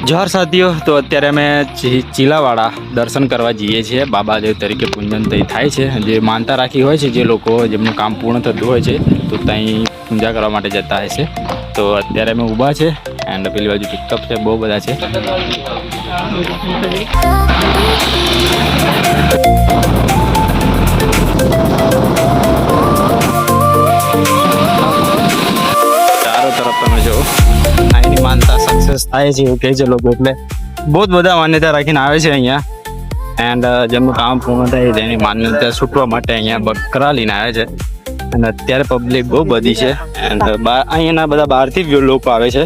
જોહર સાથીઓ, તો અત્યારે અમે ચીલાવાડા દર્શન કરવા જઈએ છીએ. બાબાદેવ તરીકે પૂજન થાય છે. જે માનતા રાખી હોય છે, જે લોકો જેમનું કામ પૂર્ણ થતું હોય છે, તો ત્યાં પૂજા કરવા માટે જતા હોય છે. તો અત્યારે અમે ઊભા છે એન્ડ પેલી બાજુ પિકઅપ છે, બહુ બધા છે. ચારો તરફ તમે જો અહીંની માનતા સક્સેસ થાય છે એવું કહે છે લોકો. એટલે બહુ જ બધા માન્યતા રાખીને આવે છે અહીંયા. એન્ડ જેમનું કામ પૂર્ણ થાય તેની માન્યતા છૂટવા માટે અહીંયા બકરા લઈને આવે છે. અને અત્યારે પબ્લિક બહુ બધી છે. એન્ડ અહીંયાના બધા બહારથી જ લોકો આવે છે.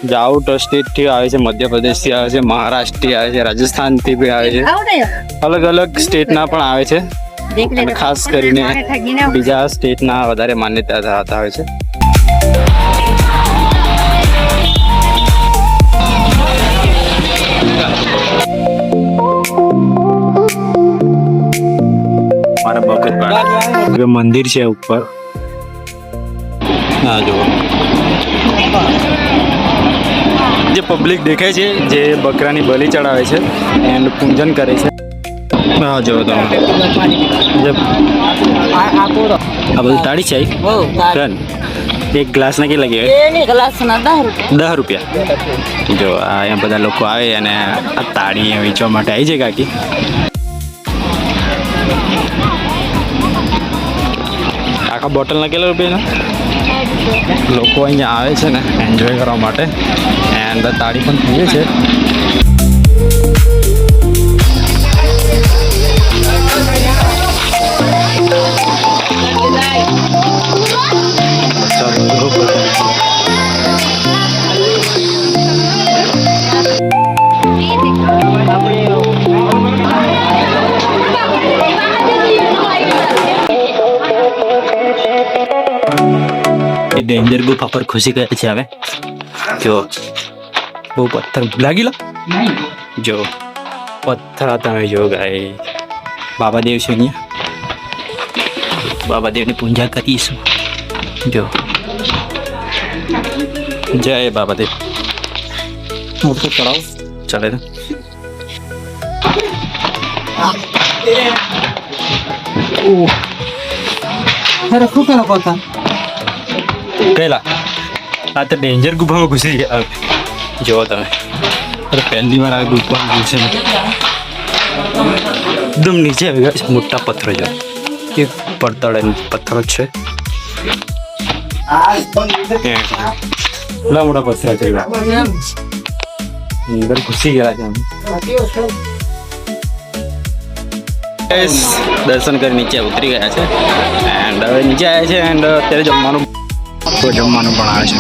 જે આઉટ સ્ટેટથી આવે છે, મધ્યપ્રદેશથી આવે છે, મહારાષ્ટ્રથી આવે છે, રાજસ્થાનથી બી આવે છે, અલગ અલગ સ્ટેટના પણ આવે છે. અને ખાસ કરીને બીજા સ્ટેટના વધારે માન્યતા ધરાવતા હોય છે. મંદિર છે ઉપર, હા જુઓ જે પબ્લિક દેખાય છે, જે બકરાની બલિ ચડાવે છે એન્ડ પૂજન કરે છે. હા જુઓ તમે આ બધું તાળી છે. એક ગ્લાસ ના કેટલા કહેવાય? 10 રૂપિયા. જો અહીંયા બધા લોકો આવે અને આ તાળી વેચવા માટે આવી છે કાકી. આખા બોટલ ના કેટલા રૂપિયાના? લોકો અહીંયા આવે છે ને એન્જોય કરવા માટે. એન્ડ તાળી પણ પીએ છે. ડેન્જર ગુફા પર ખુશી કરે છે. હવે જો બહુ પથ્થર લાગી લો, જો પથ્થર તમે જો ગાય. બાબાદેવ છે અહીંયા, બાબાદેવની પૂજા કરીશું. જો જય બાબાદેવ. મોટો તળાવ ચાલે તો કહેલા આ તો ડેન્જર ગુફામાં ઘૂસી ગયા. જુઓ તમે, પહેલી વાર આ ગુફામાં ઘૂસે એકદમ નીચે આવી ગયા છે. મોટા પથ્થરો જો એ પડતળ પથ્થરો છે. એટલા મોટા પથ્થર છે, અંદર ઘૂસી ગયા છે. દર્શન કરી નીચે ઉતરી ગયા છે એન્ડ હવે નીચે આવ્યા છે. એન્ડ અત્યારે જમવાનું પણ આવે છે.